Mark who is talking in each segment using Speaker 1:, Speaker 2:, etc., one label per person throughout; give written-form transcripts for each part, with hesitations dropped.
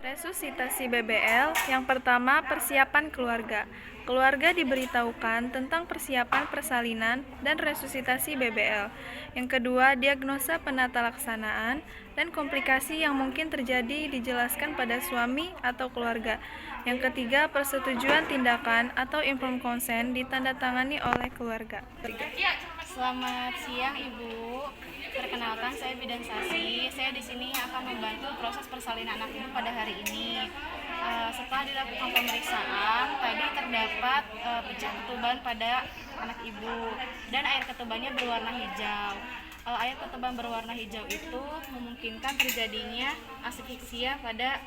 Speaker 1: Resusitasi BBL. Yang pertama, persiapan keluarga. Keluarga diberitahukan tentang persiapan persalinan dan resusitasi BBL. Yang kedua, diagnosa penata laksanaan dan komplikasi yang mungkin terjadi dijelaskan pada suami atau keluarga. Yang ketiga, persetujuan tindakan atau informed consent ditandatangani oleh keluarga.
Speaker 2: Selamat siang Ibu. Perkenalkan, saya Bidan Sasi. Saya di sini akan membantu proses persalinan anak Ibu pada hari ini. Setelah dilakukan pemeriksaan, tadi terdapat pecah ketuban pada anak Ibu dan air ketubannya berwarna hijau. Air ketuban berwarna hijau itu memungkinkan terjadinya asfiksia pada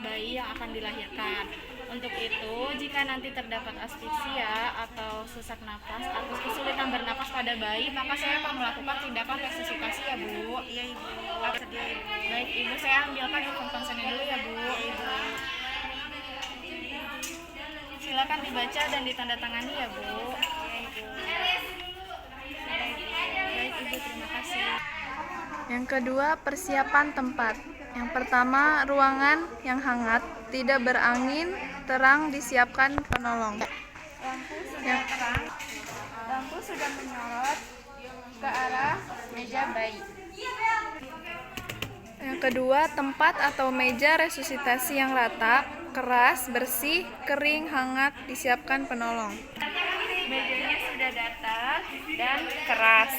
Speaker 2: bayi yang akan dilahirkan. Untuk itu, jika nanti terdapat asfiksia atau sesak napas atau kesulitan bernapas pada bayi, maka saya akan melakukan tindakan resusitasi ya Bu.
Speaker 3: Iya Ibu. Sedia Ibu.
Speaker 2: Baik Ibu, saya ambilkan inform konsennya dulu ya Bu.
Speaker 3: Ibu.
Speaker 2: Silakan dibaca dan ditandatangani ya Bu. Baik Ibu, terima kasih.
Speaker 1: Yang kedua, persiapan tempat. Yang pertama, ruangan yang hangat, tidak berangin, terang disiapkan penolong.
Speaker 2: Lampu sudah menyorot ke arah meja bayi.
Speaker 1: Yang kedua, tempat atau meja resusitasi yang rata, keras, bersih, kering, hangat disiapkan penolong.
Speaker 2: Mejanya sudah datar dan keras.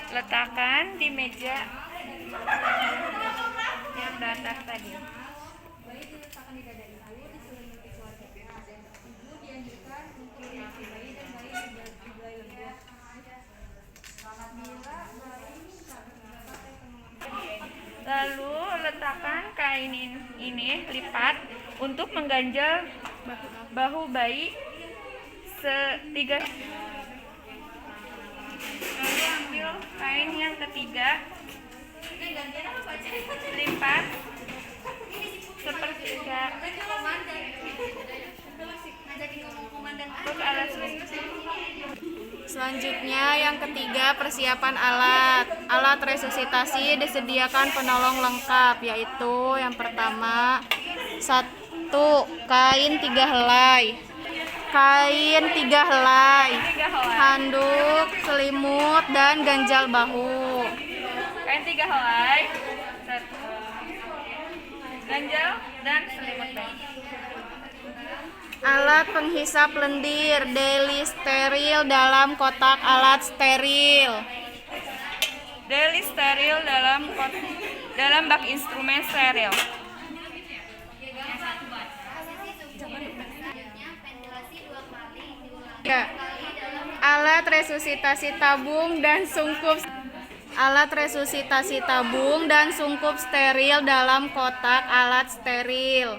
Speaker 2: Letakkan di meja yang datar tadi. Lalu letakkan kain ini lipat untuk mengganjal bahu bayi setiga. Lalu ambil kain yang ketiga, lipat sepertiga untuk alat Selanjutnya yang ketiga, persiapan alat. Alat resusitasi disediakan penolong lengkap, yaitu yang pertama, 1. Kain 3 helai. Handuk, selimut, dan ganjal bahu.
Speaker 3: Kain 3 helai. 1. Ganjal dan selimut bayi.
Speaker 2: Alat penghisap lendir, deli steril dalam kotak alat steril.
Speaker 3: Deli steril dalam bak instrumen steril.
Speaker 2: Ya. Alat resusitasi tabung dan sungkup. Alat resusitasi tabung dan sungkup steril dalam kotak alat steril.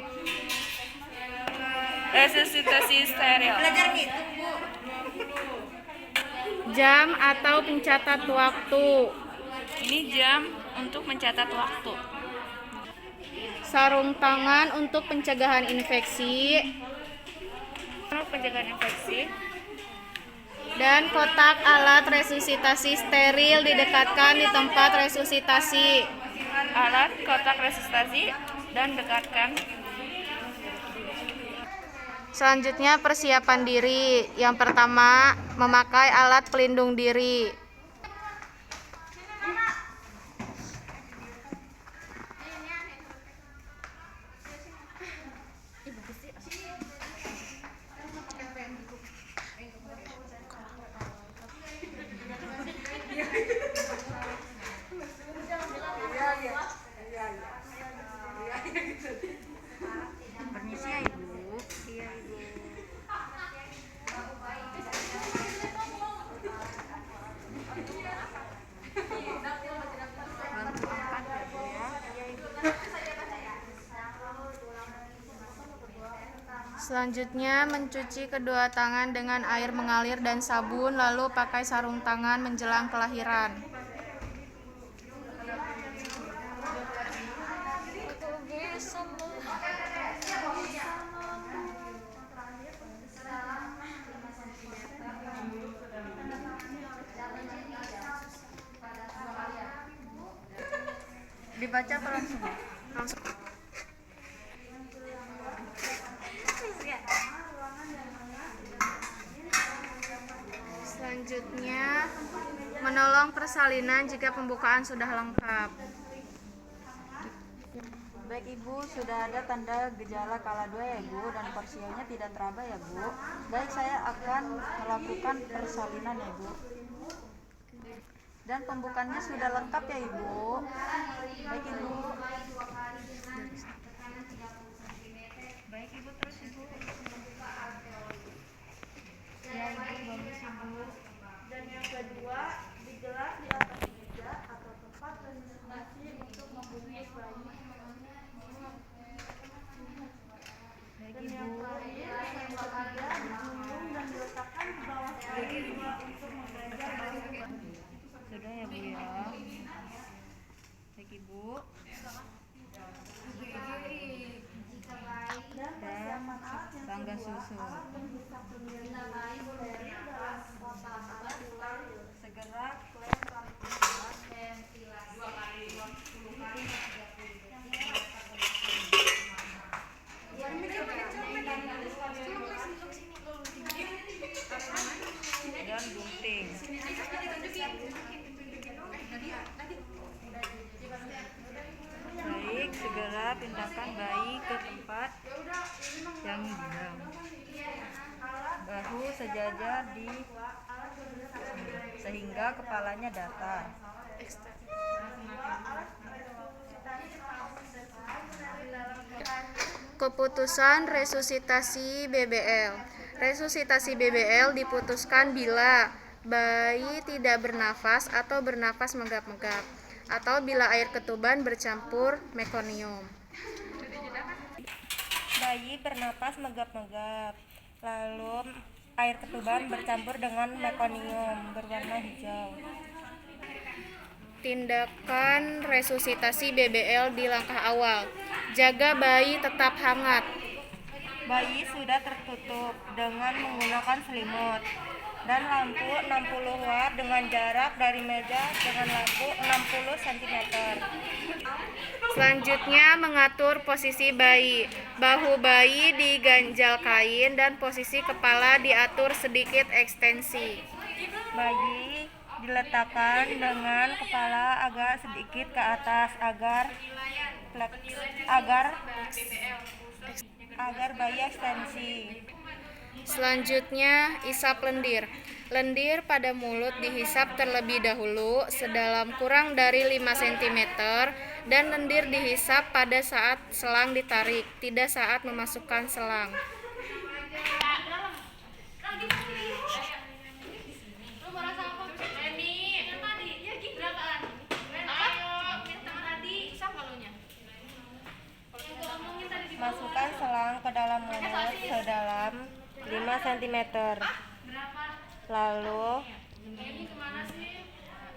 Speaker 3: Resusitasi steril.
Speaker 1: Belajar gitu, Bu.
Speaker 2: Jam atau pencatat waktu.
Speaker 3: Ini jam untuk mencatat waktu.
Speaker 2: Sarung tangan untuk pencegahan infeksi. Dan kotak alat resusitasi steril didekatkan di tempat resusitasi.
Speaker 3: Alat kotak resusitasi dan dekatkan.
Speaker 2: Selanjutnya persiapan diri. Yang pertama, memakai alat pelindung diri.
Speaker 3: Permisi ya Ibu. Iya Ibu. Bantu angkat ya Bu ya.
Speaker 2: Selanjutnya mencuci kedua tangan dengan air mengalir dan sabun, lalu pakai sarung tangan menjelang kelahiran.
Speaker 3: Dibaca apa langsung?
Speaker 1: Langsung. Selanjutnya, menolong persalinan jika pembukaan sudah lengkap.
Speaker 4: Baik Ibu, sudah ada tanda gejala kala 2 ya Ibu, dan porsinya tidak teraba ya Bu. Baik, saya akan melakukan persalinan ya Bu. Dan pembukaannya sudah lengkap ya Ibu. Baik Ibu. Baik Ibu, terus Ibu. Ya Ibu, bagus Ibu. Dan yang kedua, digelar di atas meja atau tempat registrasi untuk membungkus bayi. Baik Ibu. Yang ketiga, digulung dan diletakkan di bawah bayi untuk menggajah bayi. Sudah ya Bu ya. Baik Ibu. Dan tangga susu. Segera klaim tali pusat dan gunting. Baik, segera pindahkan bayi ke tempat yang diam. Bahu sejajar di sehingga kepalanya datar.
Speaker 1: Keputusan resusitasi BBL. Resusitasi BBL diputuskan bila bayi tidak bernafas atau bernafas menggap-menggap, atau bila air ketuban bercampur mekonium.
Speaker 4: Bayi bernapas menggap-menggap, lalu air ketuban bercampur dengan mekonium berwarna hijau.
Speaker 1: Tindakan resusitasi BBL di langkah awal. Jaga bayi tetap hangat.
Speaker 4: Bayi sudah tertutup dengan menggunakan selimut dan lampu 60 watt dengan jarak dari meja dengan lampu 60 cm.
Speaker 1: Selanjutnya, mengatur posisi bayi. Bahu bayi diganjal kain dan posisi kepala diatur sedikit ekstensi.
Speaker 4: Bayi diletakkan dengan kepala agak sedikit ke atas agar bayi ekstensi.
Speaker 1: Selanjutnya, isap lendir. Lendir pada mulut dihisap terlebih dahulu sedalam kurang dari 5 cm dan lendir dihisap pada saat selang ditarik, tidak saat memasukkan selang.
Speaker 4: Masukkan selang ke dalam mulut sedalam 5 cm. Lalu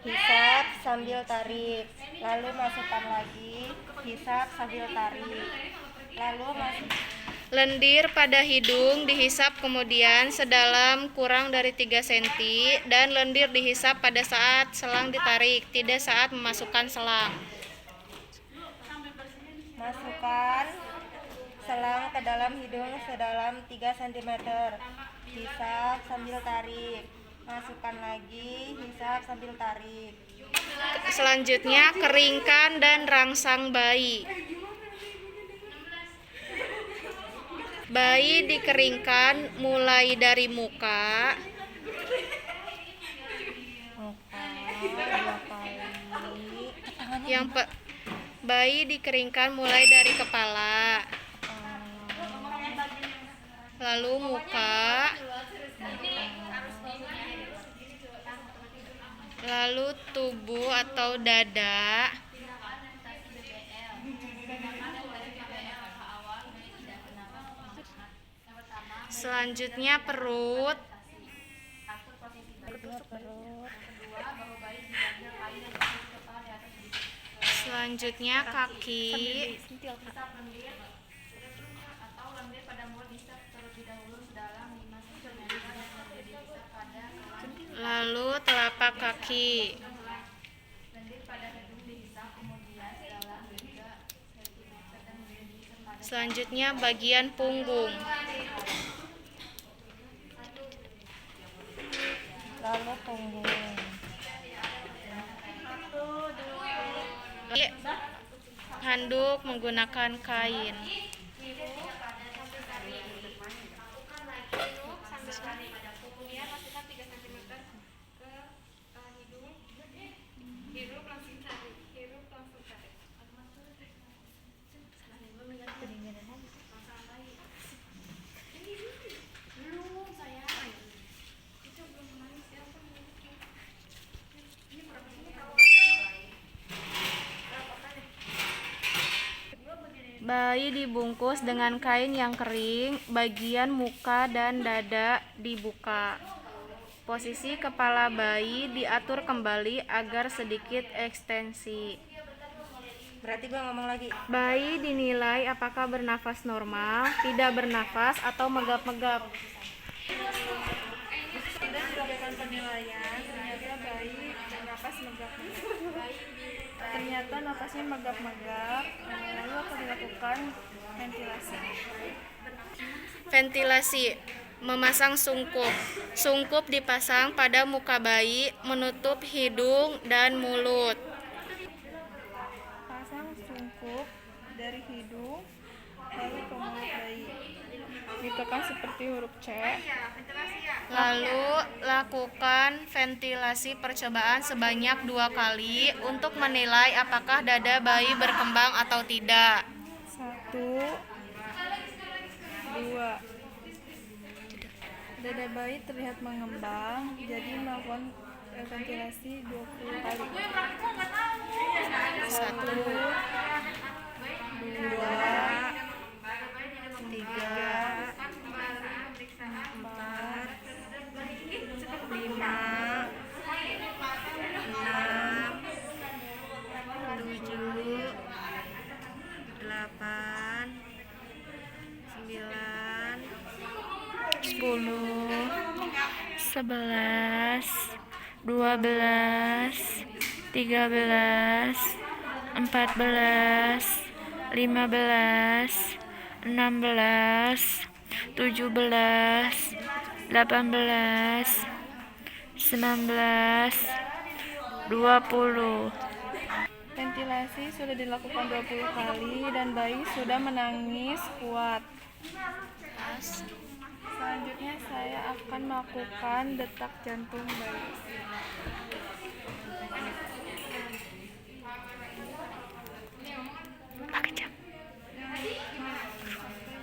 Speaker 4: hisap sambil tarik. Lalu masukkan lagi, hisap sambil tarik. Lalu
Speaker 1: Lendir pada hidung dihisap kemudian sedalam kurang dari 3 cm dan lendir dihisap pada saat selang ditarik, tidak saat memasukkan selang.
Speaker 4: masukkan selang ke dalam hidung sedalam 3 cm. Hisap sambil tarik. Masukkan lagi, hisap sambil tarik.
Speaker 1: Selanjutnya, keringkan dan rangsang bayi. Bayi dikeringkan mulai dari muka, bayi dikeringkan mulai dari kepala, lalu muka, lalu tubuh atau dada, selanjutnya perut, selanjutnya kaki, lalu telapak kaki.
Speaker 2: Selanjutnya bagian punggung.
Speaker 4: Lalu punggung.
Speaker 2: Handuk menggunakan kain. Bayi dibungkus dengan kain yang kering, bagian muka dan dada dibuka. Posisi kepala bayi diatur kembali agar sedikit ekstensi.
Speaker 4: Berarti gue ngomong lagi.
Speaker 2: Bayi dinilai apakah bernafas normal, tidak bernafas, atau megap-megap.
Speaker 1: Kita dilakukan penilaian, ternyata bayi bernapas megap-megap. Ternyata napasnya megap-megap, lalu akan dilakukan ventilasi.
Speaker 2: Ventilasi, memasang sungkup. Sungkup dipasang pada muka bayi, menutup hidung dan mulut.
Speaker 1: Pasang sungkup dari hidung lalu ke mulut bayi. Ditekan seperti huruf C.
Speaker 2: Lalu lakukan ventilasi percobaan sebanyak 2 kali untuk menilai apakah dada bayi berkembang atau tidak.
Speaker 1: 1, 2. Dada bayi terlihat mengembang, jadi melakukan ventilasi 20 kali. 1, 2, 3, 4, 5, 6, 7, 8, 9, 10, 11, 12, 13, 14, 15, 16, 17, 18, 19, 20. Ventilasi sudah dilakukan 20 kali dan bayi sudah menangis kuat. Selanjutnya saya akan melakukan detak jantung bayi.
Speaker 2: Pakai jam.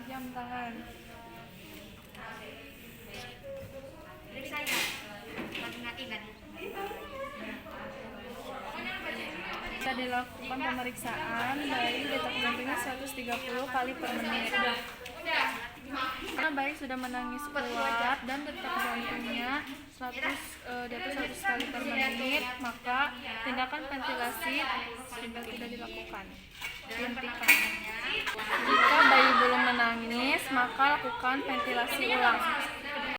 Speaker 1: Jam tangan. Bisa dilakukan pemeriksaan bayi detak jantungnya 130 kali per menit. Karena bayi sudah menangis kuat dan detak jantungnya di atas 100 kali per menit, maka tindakan ventilasi sudah tidak dilakukan. Dihentikan. Jika bayi belum menangis, maka lakukan ventilasi ulang.